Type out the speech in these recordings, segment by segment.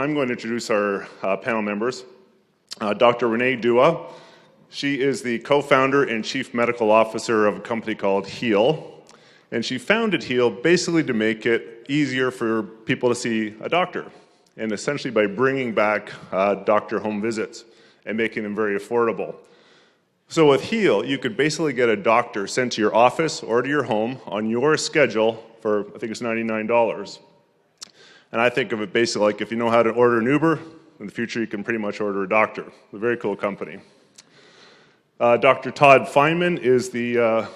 I'm going to introduce our panel members. Dr. Renee Dua. She is the co-founder and chief medical officer of a company called Heal. And she founded Heal basically to make it easier for people to see a doctor, and essentially by bringing back doctor home visits and making them very affordable. So with Heal, you could basically get a doctor sent to your office or to your home on your schedule for, I think it's $99. And I think of it basically like if you know how to order an Uber, in the future you can pretty much order a doctor. It's a very cool company. Dr. Todd Feynman is the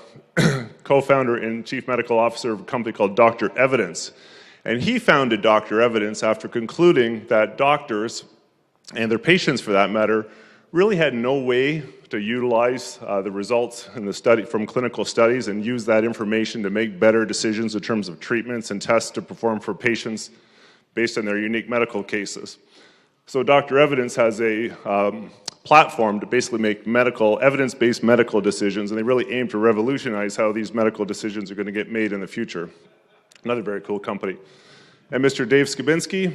co-founder and chief medical officer of a company called Dr. Evidence. And he founded Dr. Evidence after concluding that doctors, and their patients for that matter, really had no way to utilize the results in the study from clinical studies and use that information to make better decisions in terms of treatments and tests to perform for patients based on their unique medical cases. So Dr. Evidence has a platform to basically make evidence-based medical decisions, and they really aim to revolutionize how these medical decisions are going to get made in the future. Another very cool company. And Mr. Dave Skibinski,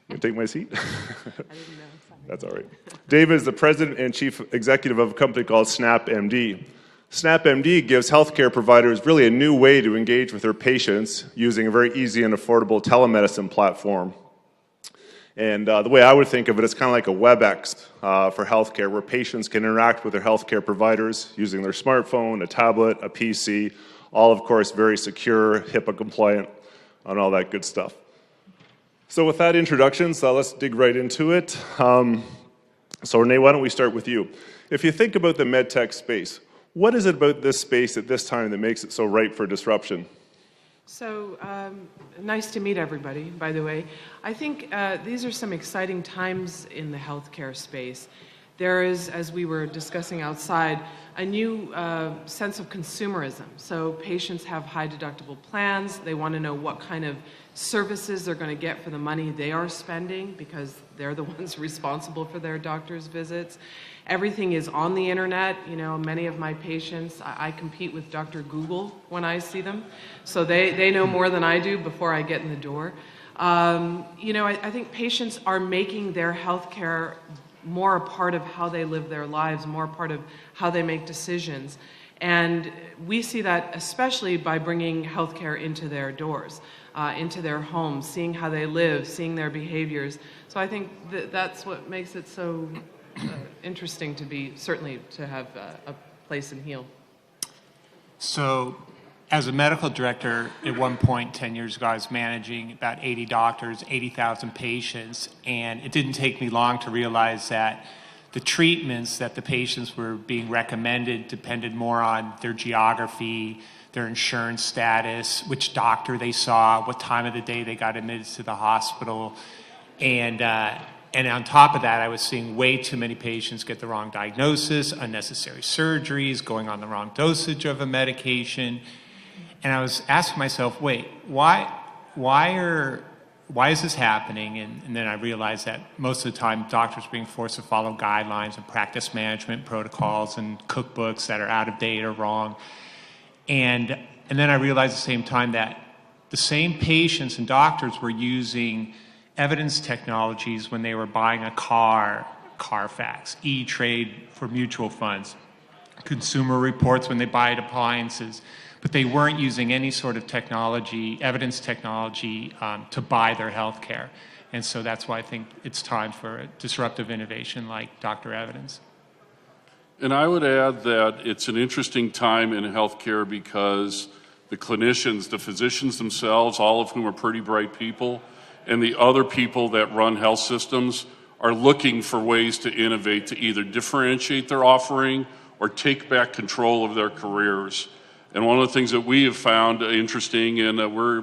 you take my seat? I didn't know. Sorry. That's all right. Dave is the president and chief executive of a company called SnapMD. SnapMD gives healthcare providers really a new way to engage with their patients using a very easy and affordable telemedicine platform. And the way I would think of it, it's kind of like a WebEx for healthcare, where patients can interact with their healthcare providers using their smartphone, a tablet, a PC, all of course very secure, HIPAA compliant, and all that good stuff. So with that introduction, let's dig right into it. So Renee, why don't we start with you? If you think about the medtech space, what is it about this space at this time that makes it so ripe for disruption? So, nice to meet everybody, by the way. I think these are some exciting times in the healthcare space. There is, as we were discussing outside, a new sense of consumerism. So patients have high deductible plans. They want to know what kind of services they're going to get for the money they are spending, because they're the ones responsible for their doctor's visits. Everything is on the internet. You know, many of my patients, I compete with Dr. Google when I see them. So they know more than I do before I get in the door. You know, I think patients are making their healthcare more a part of how they live their lives, more a part of how they make decisions. And we see that especially by bringing healthcare into their doors, into their homes, seeing how they live, seeing their behaviors. So I think that's what makes it so interesting certainly to have a place in Heal. So as a medical director, at one point 10 years ago, I was managing about 80 doctors, 80,000 patients, and it didn't take me long to realize that the treatments that the patients were being recommended depended more on their geography, their insurance status, which doctor they saw, what time of the day they got admitted to the hospital, and on top of that, I was seeing way too many patients get the wrong diagnosis, unnecessary surgeries, going on the wrong dosage of a medication. And I was asking myself, wait, why is this happening? And then I realized that most of the time doctors are being forced to follow guidelines and practice management protocols and cookbooks that are out of date or wrong. And then I realized at the same time that the same patients and doctors were using evidence technologies when they were buying a car, Carfax, E-Trade for mutual funds, Consumer Reports when they buy appliances, but they weren't using any sort of technology, evidence technology, to buy their health care. And so that's why I think it's time for a disruptive innovation like Dr. Evidence. And I would add that it's an interesting time in healthcare because the clinicians, the physicians themselves, all of whom are pretty bright people, and the other people that run health systems are looking for ways to innovate, to either differentiate their offering or take back control of their careers. And one of the things that we have found interesting, and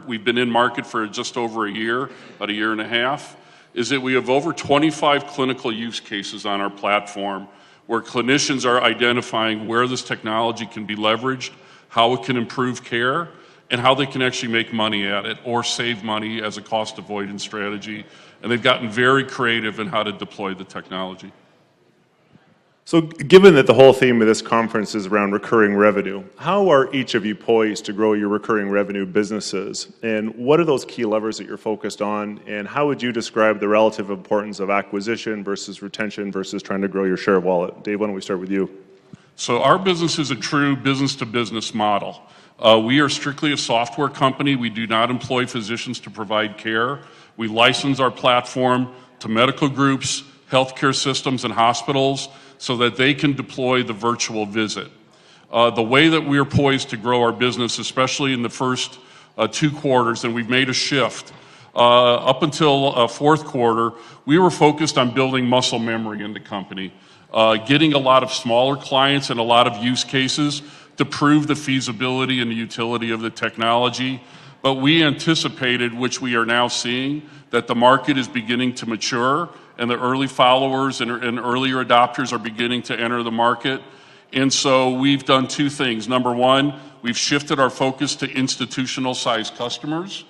we've been in market for just over a year, about a year and a half, is that we have over 25 clinical use cases on our platform where clinicians are identifying where this technology can be leveraged, how it can improve care, and how they can actually make money at it or save money as a cost avoidance strategy. And they've gotten very creative in how to deploy the technology. So, given that the whole theme of this conference is around recurring revenue, how are each of you poised to grow your recurring revenue businesses? And what are those key levers that you're focused on? And how would you describe the relative importance of acquisition versus retention versus trying to grow your share of wallet? Dave, why don't we start with you? So our business is a true business-to-business model. We are strictly a software company. We do not employ physicians to provide care. We license our platform to medical groups, healthcare systems, and hospitals so that they can deploy the virtual visit. The way that we are poised to grow our business, especially in the first 2 quarters, and we've made a shift, up until fourth quarter, we were focused on building muscle memory in the company, getting a lot of smaller clients and a lot of use cases to prove the feasibility and the utility of the technology. But we anticipated, which we are now seeing, that the market is beginning to mature and the early followers and earlier adopters are beginning to enter the market. And so we've done 2 things. Number 1, we've shifted our focus to institutional-sized customers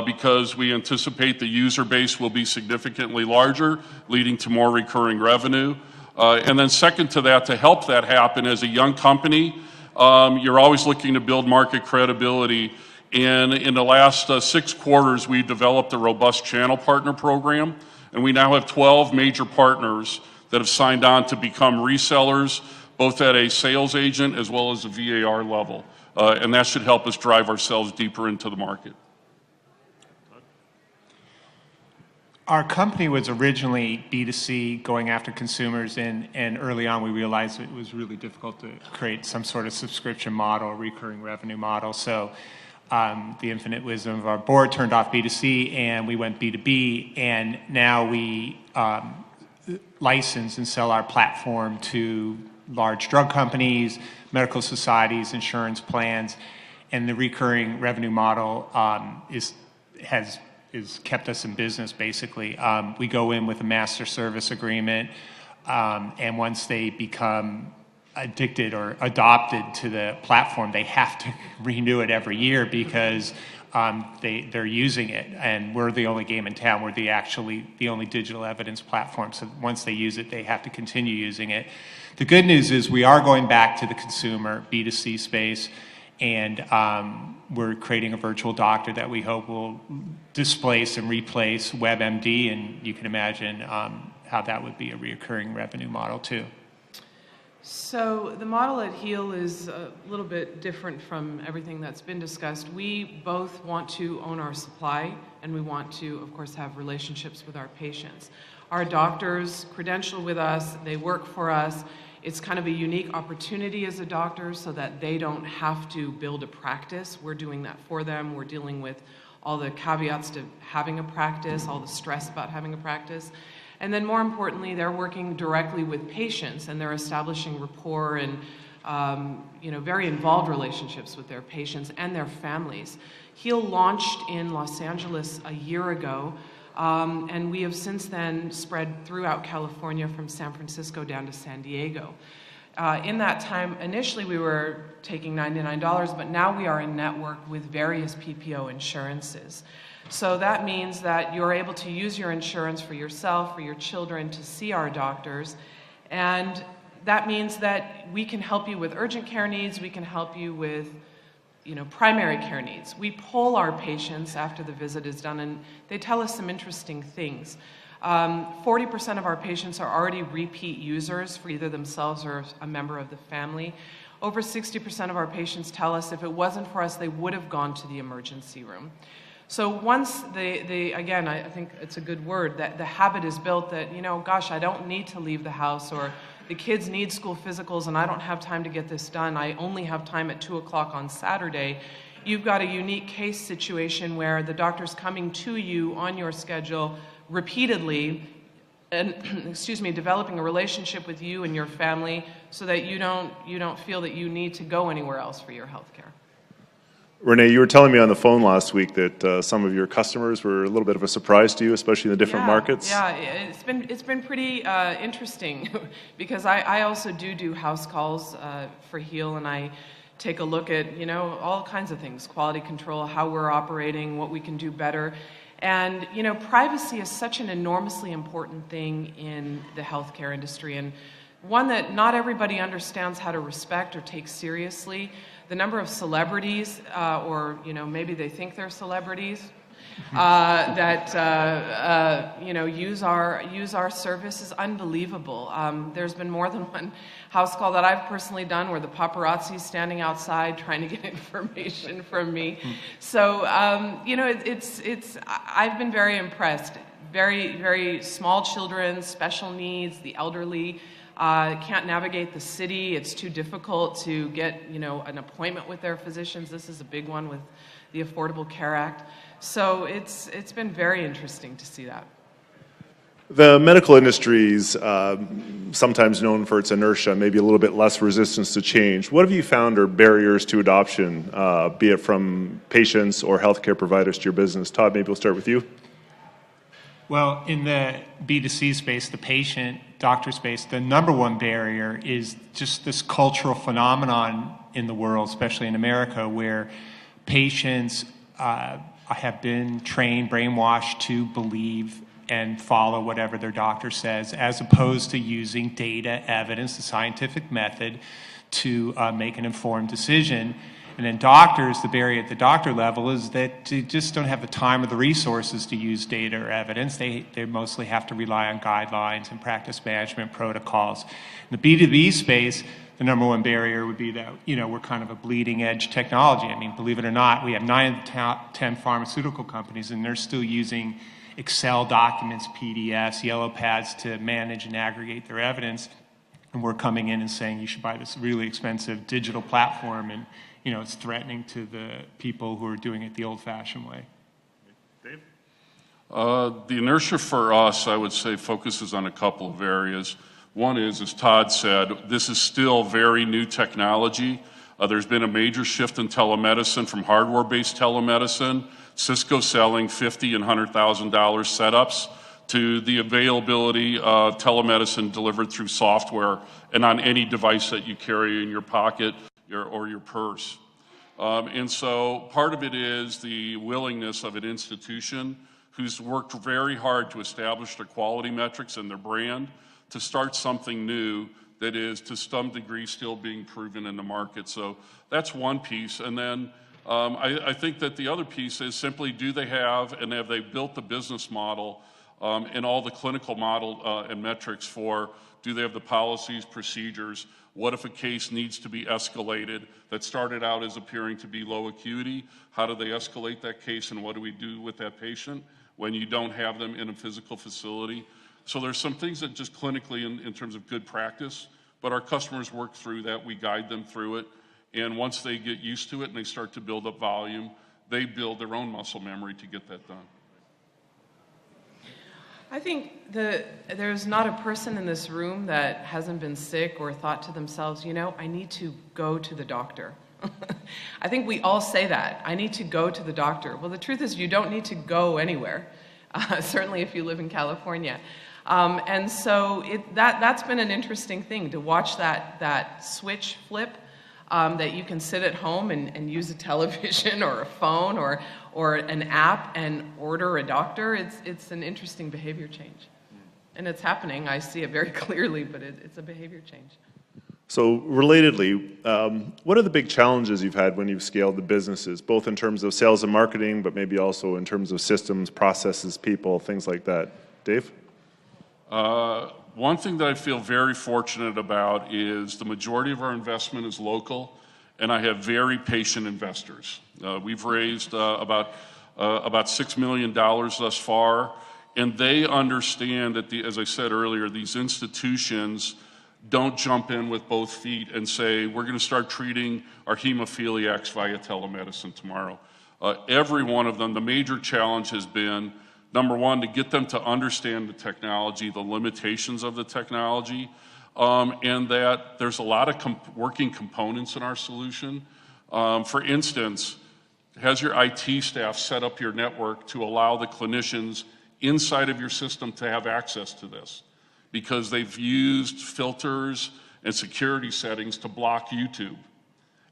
because we anticipate the user base will be significantly larger, leading to more recurring revenue. And then second to that, to help that happen as a young company, you're always looking to build market credibility. And in the last 6 quarters, we developed a robust channel partner program. And we now have 12 major partners that have signed on to become resellers, both at a sales agent as well as a VAR level. And that should help us drive ourselves deeper into the market. Our company was originally B2C, going after consumers, and early on we realized it was really difficult to create some sort of subscription model, recurring revenue model. So the infinite wisdom of our board turned off B2C and we went B2B, and now we license and sell our platform to large drug companies, medical societies, insurance plans, and the recurring revenue model has kept us in business, basically. We go in with a master service agreement, and once they become addicted or adopted to the platform, they have to renew it every year because they're using it, and we're the only game in town. We're the only digital evidence platform, so once they use it, they have to continue using it. The good news is we are going back to the consumer B2C space, and we're creating a virtual doctor that we hope will displace and replace WebMD, and you can imagine how that would be a recurring revenue model too. So the model at Heal is a little bit different from everything that's been discussed. We both want to own our supply, and we want to, of course, have relationships with our patients. Our doctors credential with us, they work for us. It's kind of a unique opportunity as a doctor so that they don't have to build a practice. We're doing that for them. We're dealing with all the caveats to having a practice, all the stress about having a practice. And then more importantly, they're working directly with patients, and they're establishing rapport and very involved relationships with their patients and their families. Heal launched in Los Angeles a year ago, and we have since then spread throughout California from San Francisco down to San Diego. In that time, initially we were taking $99, but now we are in network with various PPO insurances. So that means that you're able to use your insurance for yourself, for your children, to see our doctors. And that means that we can help you with urgent care needs, we can help you with primary care needs. We poll our patients after the visit is done, and they tell us some interesting things. 40% of our patients are already repeat users for either themselves or a member of the family. Over 60% of our patients tell us if it wasn't for us, they would have gone to the emergency room. So once again, I think it's a good word, that the habit is built that, gosh, I don't need to leave the house, or the kids need school physicals and I don't have time to get this done. I only have time at 2 o'clock on Saturday. You've got a unique case situation where the doctor's coming to you on your schedule repeatedly, and developing a relationship with you and your family so that you don't feel that you need to go anywhere else for your health care. Renee, you were telling me on the phone last week that some of your customers were a little bit of a surprise to you, especially in the different markets. Yeah, it's been pretty interesting because I also do house calls for Heal, and I take a look at all kinds of things, quality control, how we're operating, what we can do better. And privacy is such an enormously important thing in the healthcare industry, and one that not everybody understands how to respect or take seriously. The number of celebrities, or maybe they think they're celebrities, that use our service is unbelievable. There's been more than one house call that I've personally done where the paparazzi's standing outside trying to get information from me. So I've been very impressed. Very, very small children, special needs, the elderly. Can't navigate the city. It's too difficult to get, an appointment with their physicians. This is a big one with the Affordable Care Act. So it's been very interesting to see that. The medical industry is sometimes known for its inertia, maybe a little bit less resistance to change. What have you found are barriers to adoption, be it from patients or healthcare providers to your business? Todd, maybe we'll start with you. Well, in the B2C space, the patient doctor space, the number one barrier is just this cultural phenomenon in the world, especially in America, where patients have been trained, brainwashed to believe and follow whatever their doctor says, as opposed to using data, evidence, the scientific method to make an informed decision. And then doctors, the barrier at the doctor level is that they just don't have the time or the resources to use data or evidence. They mostly have to rely on guidelines and practice management protocols. In the B2B space, the number one barrier would be that, we're kind of a bleeding edge technology. I mean, believe it or not, we have 9 of the 10 pharmaceutical companies, and they're still using Excel documents, PDFs, yellow pads to manage and aggregate their evidence. And we're coming in and saying you should buy this really expensive digital platform, and it's threatening to the people who are doing it the old-fashioned way. Dave? The inertia for us, I would say, focuses on a couple of areas. One is, as Todd said, this is still very new technology. There's been a major shift in telemedicine from hardware-based telemedicine, Cisco selling $50,000 and $100,000 setups, to the availability of telemedicine delivered through software and on any device that you carry in your pocket or your purse. And so part of it is the willingness of an institution who's worked very hard to establish their quality metrics and their brand to start something new that is to some degree still being proven in the market. So that's one piece. And then I think that the other piece is simply, do they have, and have they built the business model and all the clinical model and metrics for, do they have the policies, procedures? What if a case needs to be escalated that started out as appearing to be low acuity? How do they escalate that case, and what do we do with that patient when you don't have them in a physical facility? So there's some things that just clinically in terms of good practice, but our customers work through that. We guide them through it. And once they get used to it and they start to build up volume, they build their own muscle memory to get that done. I think there's not a person in this room that hasn't been sick or thought to themselves, I need to go to the doctor. I think we all say that. I need to go to the doctor. Well, the truth is you don't need to go anywhere, certainly if you live in California. And so that's been an interesting thing to watch that switch flip, that you can sit at home and use a television or a phone or an app and order a doctor. It's an interesting behavior change. And it's happening. I see it very clearly, but it's a behavior change. So relatedly, what are the big challenges you've had when you've scaled the businesses, both in terms of sales and marketing, but maybe also in terms of systems, processes, people, things like that? Dave? One thing that I feel very fortunate about is the majority of our investment is local, and I have very patient investors. We've raised about $6 million thus far, and they understand that, as I said earlier, these institutions don't jump in with both feet and say, we're going to start treating our hemophiliacs via telemedicine tomorrow. Every one of them, the major challenge has been, number one, to get them to understand the technology, the limitations of the technology, and that there's a lot of working components in our solution. For instance, has your IT staff set up your network to allow the clinicians inside of your system to have access to this? Because they've used filters and security settings to block YouTube.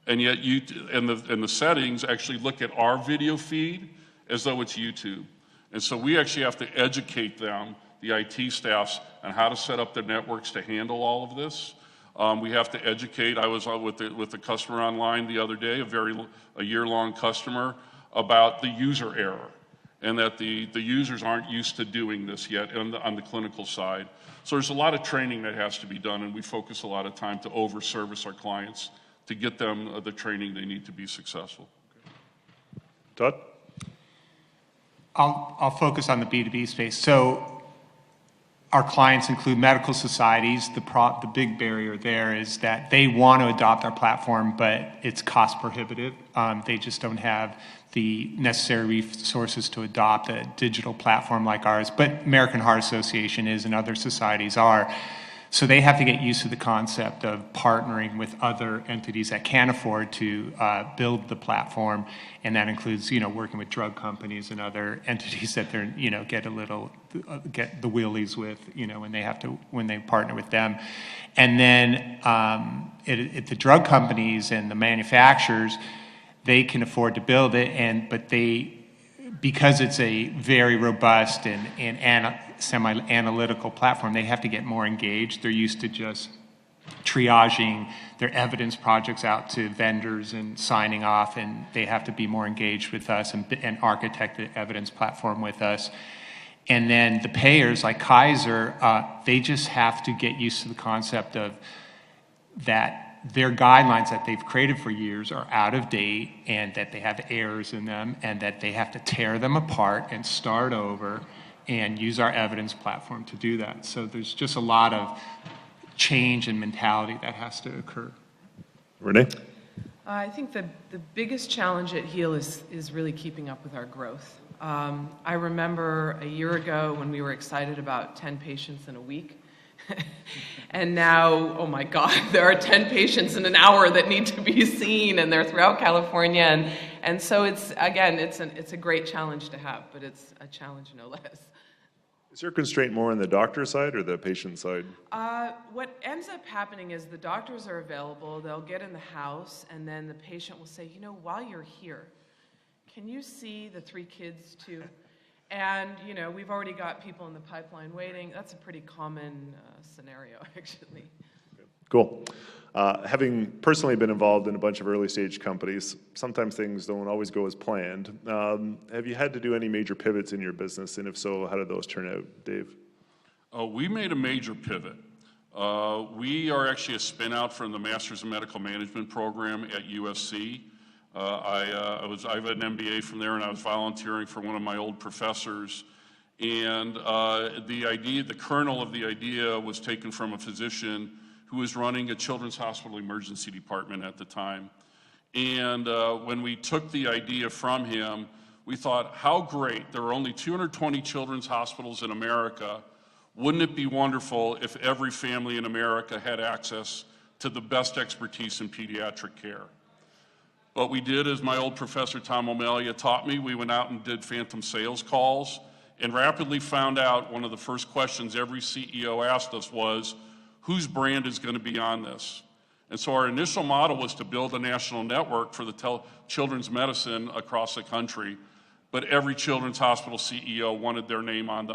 And yet the settings actually look at our video feed as though it's YouTube. And so we actually have to educate them, the the IT staffs on how to set up the networks to handle all of this. We have to educate. I was with the customer online the other day, a year-long customer, about the user error, and that the users aren't used to doing this yet on the clinical side. So there's a lot of training that has to be done, and we focus a lot of time to over-service our clients to get them the training they need to be successful. Todd? I'll focus on the B2B space. So our clients include medical societies. The big barrier there is that they want to adopt our platform, but it's cost prohibitive. They just don't have the necessary resources to adopt a digital platform like ours, but American Heart Association is and other societies are. So they have to get used to the concept of partnering with other entities that can afford to build the platform, and that includes, working with drug companies and other entities that they're, get the wheelies with, when they partner with them, and then the drug companies and the manufacturers, they can afford to build it, but because it's a very robust and semi-analytical platform, they have to get more engaged. They're used to just triaging their evidence projects out to vendors and signing off, and they have to be more engaged with us and architect the evidence platform with us. And then the payers, like Kaiser, they just have to get used to the concept of that their guidelines that they've created for years are out of date, and that they have errors in them, and that they have to tear them apart and start over and use our evidence platform to do that. So there's just a lot of change in mentality that has to occur. Renee? I think the biggest challenge at HEAL is really keeping up with our growth. I remember a year ago when we were excited about 10 patients in a week. And now, oh my God, there are 10 patients in an hour that need to be seen, and they're throughout California. And so it's a great challenge to have, but it's a challenge no less. Is your constraint more on the doctor side or the patient side? What ends up happening is the doctors are available, they'll get in the house, and then the patient will say, while you're here, can you see the 3 kids too? And, we've already got people in the pipeline waiting. That's a pretty common scenario, actually. Cool. Having personally been involved in a bunch of early stage companies, sometimes things don't always go as planned. Have you had to do any major pivots in your business? And if so, how did those turn out, Dave? We made a major pivot. We are actually a spin out from the Masters in Medical Management program at USC. I have an MBA from there, and I was volunteering for one of my old professors. And the kernel of the idea was taken from a physician who was running a children's hospital emergency department at the time. And when we took the idea from him, we thought, how great, there are only 220 children's hospitals in America. Wouldn't it be wonderful if every family in America had access to the best expertise in pediatric care? What we did, as my old professor Tom O'Malley taught me, we went out and did phantom sales calls and rapidly found out one of the first questions every CEO asked us was, whose brand is going to be on this? And so our initial model was to build a national network for the children's medicine across the country, but every children's hospital CEO wanted their name on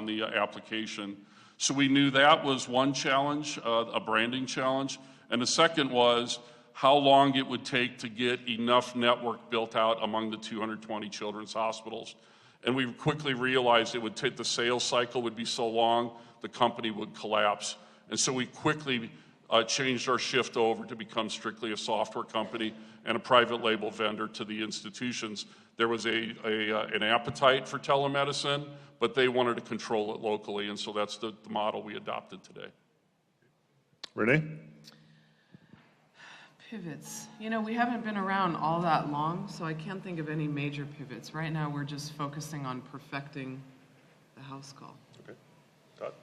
the application. So we knew that was one challenge, a branding challenge, and the second was how long it would take to get enough network built out among the 220 children's hospitals. And we quickly realized it would take, the sales cycle would be so long, the company would collapse. And so we quickly changed our shift over to become strictly a software company and a private label vendor to the institutions. There was an appetite for telemedicine, but they wanted to control it locally, and so that's the model we adopted today. Renee? Pivots. We haven't been around all that long, so I can't think of any major pivots. Right now, we're just focusing on perfecting the house call. Okay. Todd?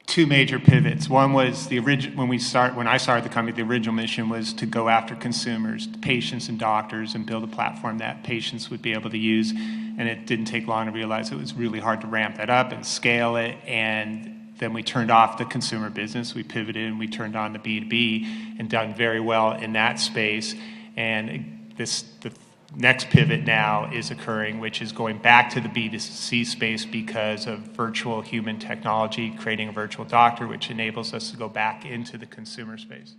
2 major pivots. One was when I started the company, the original mission was to go after consumers, patients and doctors, and build a platform that patients would be able to use. And it didn't take long to realize it was really hard to ramp that up and scale it. And then we turned off the consumer business. We pivoted and we turned on the B2B and done very well in that space. And the next pivot now is occurring, which is going back to the B2C space because of virtual human technology, creating a virtual doctor, which enables us to go back into the consumer space.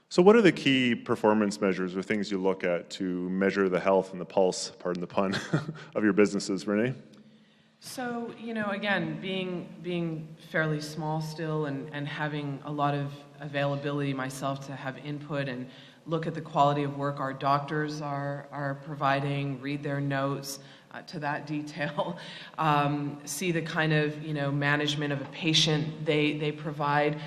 So what are the key performance measures or things you look at to measure the health and the pulse, pardon the pun, of your businesses, Renee? So, again, being fairly small still and having a lot of availability myself to have input and look at the quality of work our doctors are providing, read their notes to that detail, see the kind of management of a patient they provide,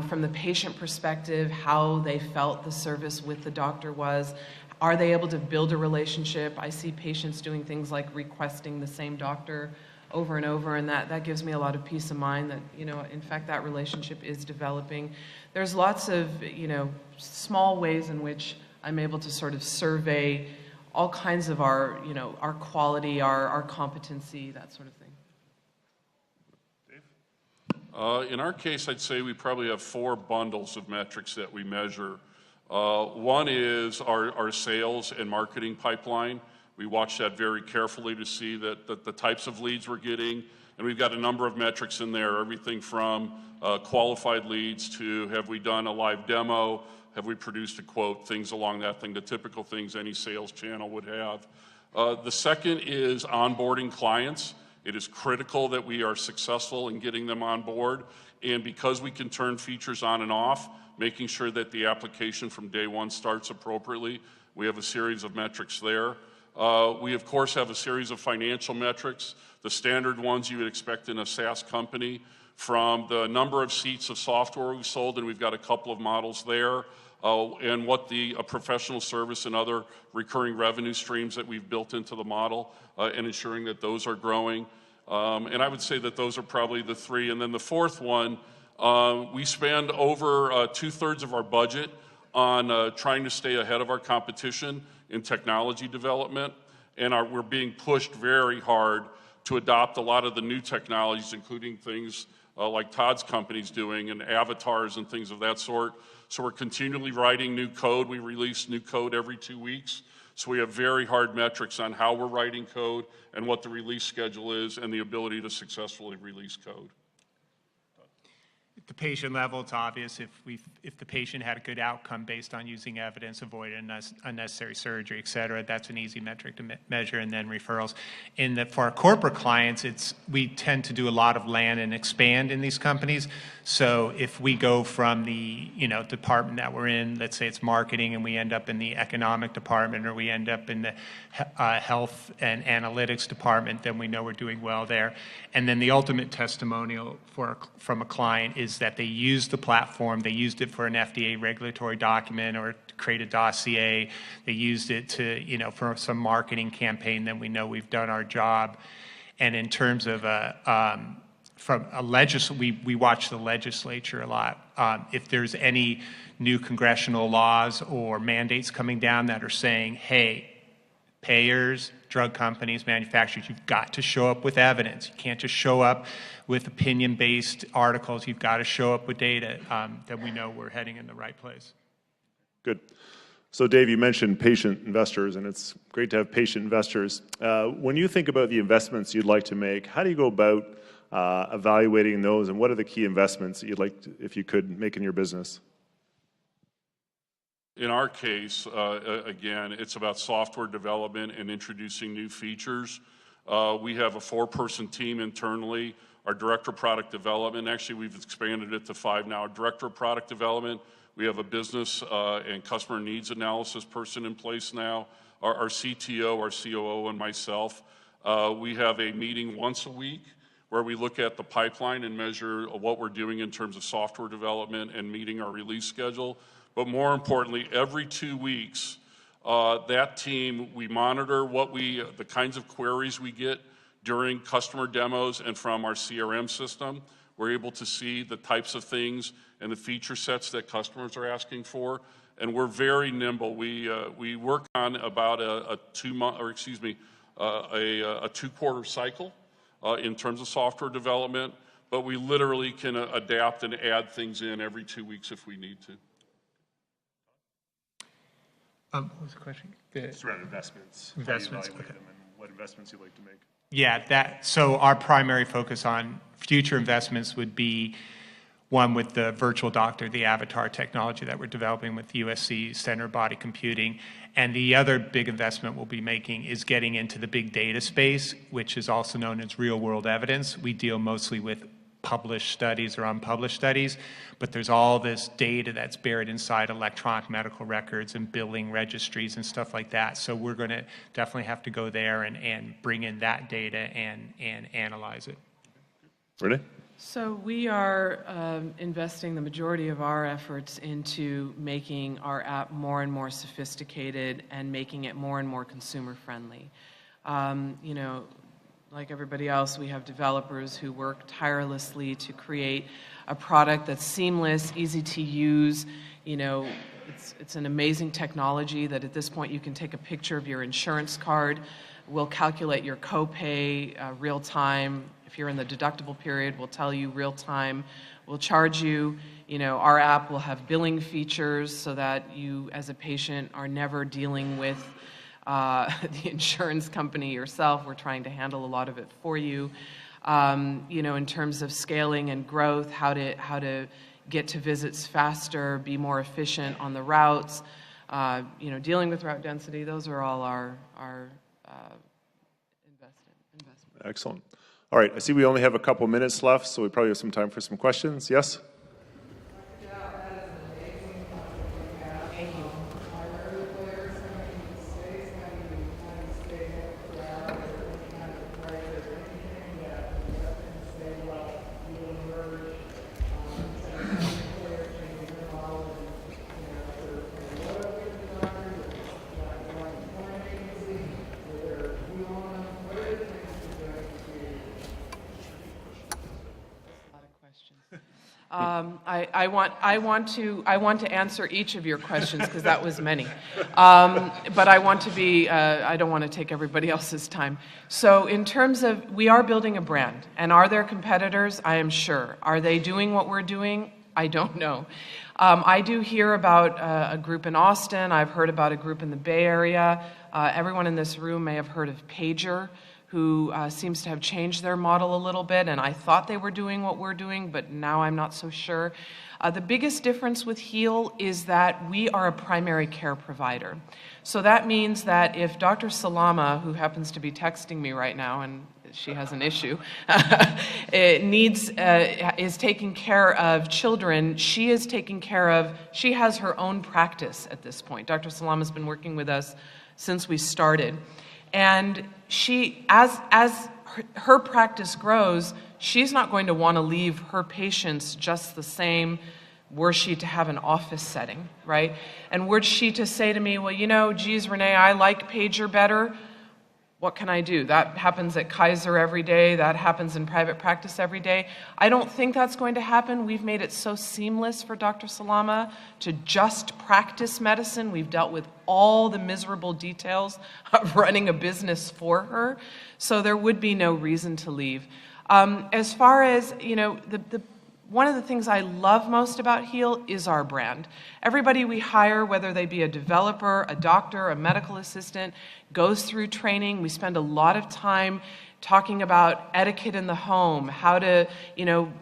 from the patient perspective, how they felt the service with the doctor was. Are they able to build a relationship? I see patients doing things like requesting the same doctor over and over, and that gives me a lot of peace of mind that, in fact, that relationship is developing. There's lots of, small ways in which I'm able to sort of survey all kinds of our quality, our competency, that sort of thing. Dave? In our case, I'd say we probably have 4 bundles of metrics that we measure. One is our sales and marketing pipeline. We watch that very carefully to see that the types of leads we're getting, and we've got a number of metrics in there, everything from qualified leads to have we done a live demo, have we produced a quote, things along that thing, the typical things any sales channel would have. The second is onboarding clients. It is critical that we are successful in getting them on board, and because we can turn features on and off, making sure that the application from day one starts appropriately. We have a series of metrics there. We, of course, have a series of financial metrics, the standard ones you would expect in a SaaS company, from the number of seats of software we've sold, and we've got a couple of models there, and what the professional service and other recurring revenue streams that we've built into the model, and ensuring that those are growing. And I would say that those are probably the 3. And then the fourth one, we spend over 2/3 of our budget on trying to stay ahead of our competition in technology development, and we're being pushed very hard to adopt a lot of the new technologies, including things like Todd's company's doing, and avatars and things of that sort. So we're continually writing new code. We release new code every 2 weeks. So we have very hard metrics on how we're writing code and what the release schedule is and the ability to successfully release code. At the patient level, it's obvious if the patient had a good outcome based on using evidence, avoiding unnecessary surgery, et cetera, that's an easy metric to measure, and then referrals. For our corporate clients, we tend to do a lot of land and expand in these companies. So if we go from the department that we're in, let's say it's marketing, and we end up in the economic department, or we end up in the health and analytics department, then we know we're doing well there. And then the ultimate testimonial from a client is that they used the platform, they used it for an FDA regulatory document or to create a dossier, they used it to, for some marketing campaign, then we know we've done our job. And in terms of we watch the legislature a lot. If there's any new congressional laws or mandates coming down that are saying, hey, payers, drug companies, manufacturers, you've got to show up with evidence. You can't just show up with opinion-based articles. You've got to show up with data. Then we know we're heading in the right place. Good. So Dave, you mentioned patient investors, and it's great to have patient investors. When you think about the investments you'd like to make, how do you go about evaluating those, and what are the key investments that you'd like to, if you could, make in your business? In our case, again, it's about software development and introducing new features. We have a 4-person team internally. Our director of product development, actually we've expanded it to 5 now. Our director of product development, we have a business and customer needs analysis person in place now. Our CTO, our COO, and myself. We have a meeting once a week where we look at the pipeline and measure what we're doing in terms of software development and meeting our release schedule. But more importantly, every 2 weeks, that team, we monitor the kinds of queries we get during customer demos and from our CRM system. We're able to see the types of things and the feature sets that customers are asking for, and we're very nimble. We work on about a 2-quarter cycle in terms of software development, but we literally can adapt and add things in every 2 weeks if we need to. What was the question? Just around investments. Investments, How you evaluate okay. them and what investments you'd like to make. Yeah, so our primary focus on future investments would be one with the virtual doctor, the avatar technology that we're developing with USC Center of Body Computing. And the other big investment we'll be making is getting into the big data space, which is also known as real world evidence. We deal mostly with published studies or unpublished studies, but there's all this data that's buried inside electronic medical records and billing registries and stuff like that. So we're going to definitely have to go there and bring in that data and analyze it. Renee? So we are investing the majority of our efforts into making our app more and more sophisticated and making it more and more consumer friendly. You know, like everybody else, we have developers who work tirelessly to create a product that's seamless, easy to use. You know, it's an amazing technology that at this point you can take a picture of your insurance card. We'll calculate your copay real time. If you're in the deductible period, we'll tell you real time. We'll charge you. You know, our app will have billing features so that you, as a patient, are never dealing with the insurance company yourself. We're trying to handle a lot of it for you. You know, in terms of scaling and growth, how to get to visits faster, be more efficient on the routes, you know, dealing with route density. Those are all our investment. Excellent. All right, I see we only have a couple minutes left, so we probably have some time for some questions. Yes? Thank you. I want to answer each of your questions because that was many, but I want to be. I don't want to take everybody else's time. So, in terms of, we are building a brand, and are there competitors? I am sure. Are they doing what we're doing? I don't know. I do hear about a group in Austin. I've heard about a group in the Bay Area. Everyone in this room may have heard of Pager, who seems to have changed their model a little bit, and I thought they were doing what we're doing, but now I'm not so sure. The biggest difference with Heal is that we are a primary care provider. So that means that if Dr. Salama, who happens to be texting me right now, and she has an issue, is taking care of children, she has her own practice at this point. Dr. Salama's been working with us since we started. And she, as her practice grows, she's not going to want to leave her patients just the same were she to have an office setting, right? And were she to say to me, well, you know, geez, Renee, I like Pager better. What can I do? That happens at Kaiser every day. That happens in private practice every day. I don't think that's going to happen. We've made it so seamless for Dr. Salama to just practice medicine. We've dealt with all the miserable details of running a business for her. So there would be no reason to leave. As far as, you know, one of the things I love most about Heal is our brand. Everybody we hire, whether they be a developer, a doctor, a medical assistant, goes through training. We spend a lot of time talking about etiquette in the home, how to, you know,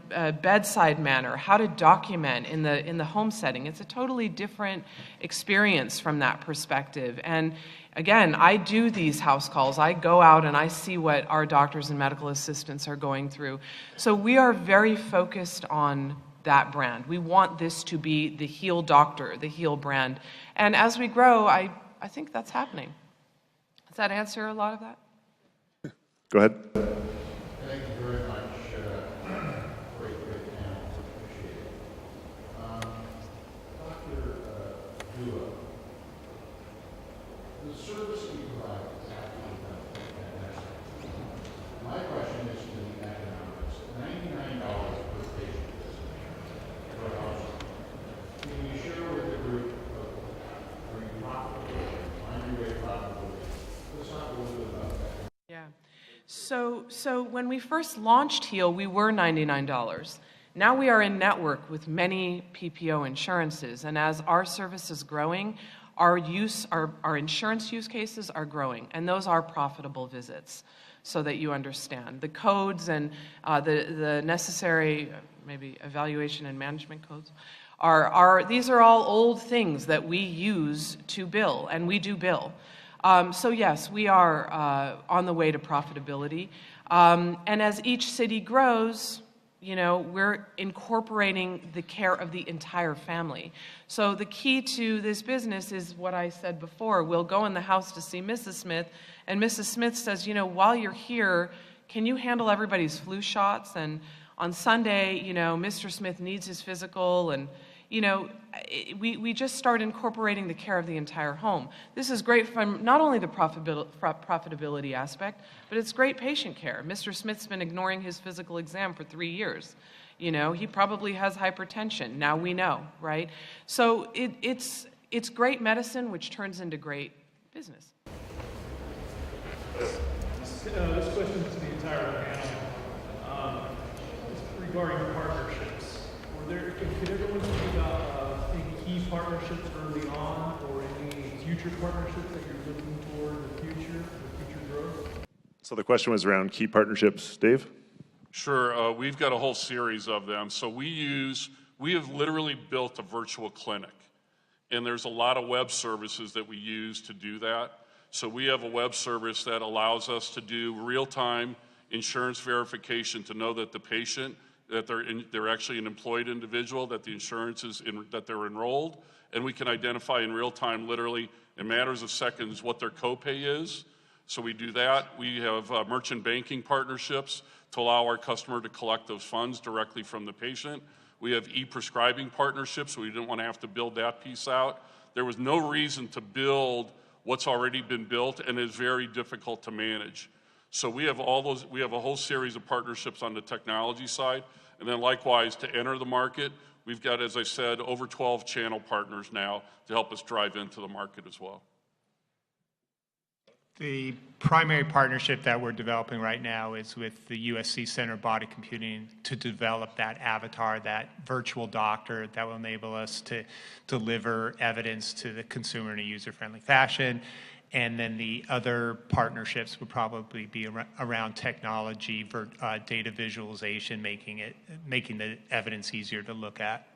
bedside manner, how to document in the home setting. It's a totally different experience from that perspective. And again, I do these house calls. I go out and I see what our doctors and medical assistants are going through. So we are very focused on that brand. We want this to be the Heal doctor, the Heal brand. And as we grow, I think that's happening. Does that answer a lot of that? Go ahead. Thank you very much. Great panel. Appreciate it. Dr. Dua, the service you provide is absolutely fantastic. My question is to the economics. $99 per patient per household. Can you share with the group, are you profitable? Find your way profitable? Let's talk a little bit about that. Yeah. So when we first launched Heal, we were $99. Now we are in network with many PPO insurances, and as our service is growing, our insurance use cases are growing, and those are profitable visits, so that you understand. The codes and the necessary, maybe evaluation and management codes, these are all old things that we use to bill, and we do bill. So yes, we are on the way to profitability. And as each city grows, we're incorporating the care of the entire family. So the key to this business is what I said before. We'll go in the house to see Mrs. Smith, and Mrs. Smith says, while you're here, can you handle everybody's flu shots? And on Sunday, Mr. Smith needs his physical, and we just start incorporating the care of the entire home. This is great from not only the profitability aspect, but it's great patient care. Mr. Smith's been ignoring his physical exam for 3 years. He probably has hypertension. Now we know, right? So it's great medicine, which turns into great business. This question is to the entire panel. Regarding partnerships, could everyone speak about any key partnerships early on, or any future partnerships that you're looking toward in the future growth? So the question was around key partnerships. Dave? Sure. We've got a whole series of them. So we have literally built a virtual clinic, and there's a lot of web services that we use to do that. So we have a web service that allows us to do real-time insurance verification to know that the patient, that they're actually an employed individual, that the insurance is that they're enrolled, and we can identify in real time, literally in matters of seconds, what their copay is. So we do that. We have merchant banking partnerships to allow our customer to collect those funds directly from the patient. We have e-prescribing partnerships, so we didn't want to have to build that piece out. There was no reason to build what's already been built, and it's very difficult to manage. So we have we have a whole series of partnerships on the technology side. And then likewise, to enter the market, we've got, as I said, over 12 channel partners now to help us drive into the market as well. The primary partnership that we're developing right now is with the USC Center of Body Computing to develop that avatar, that virtual doctor that will enable us to deliver evidence to the consumer in a user-friendly fashion. And then the other partnerships would probably be around technology, data visualization, making the evidence easier to look at.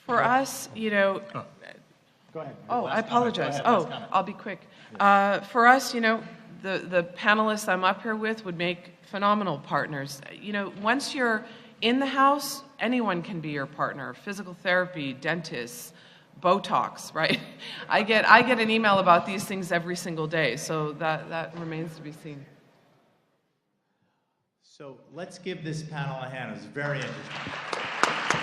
For us, Go ahead. Oh, I apologize. Comment. I'll be quick. For us, the panelists I'm up here with would make phenomenal partners. Once you're in the house, anyone can be your partner. Physical therapy, dentists, Botox, right? I get an email about these things every single day, so that remains to be seen. So let's give this panel a hand. It was very interesting.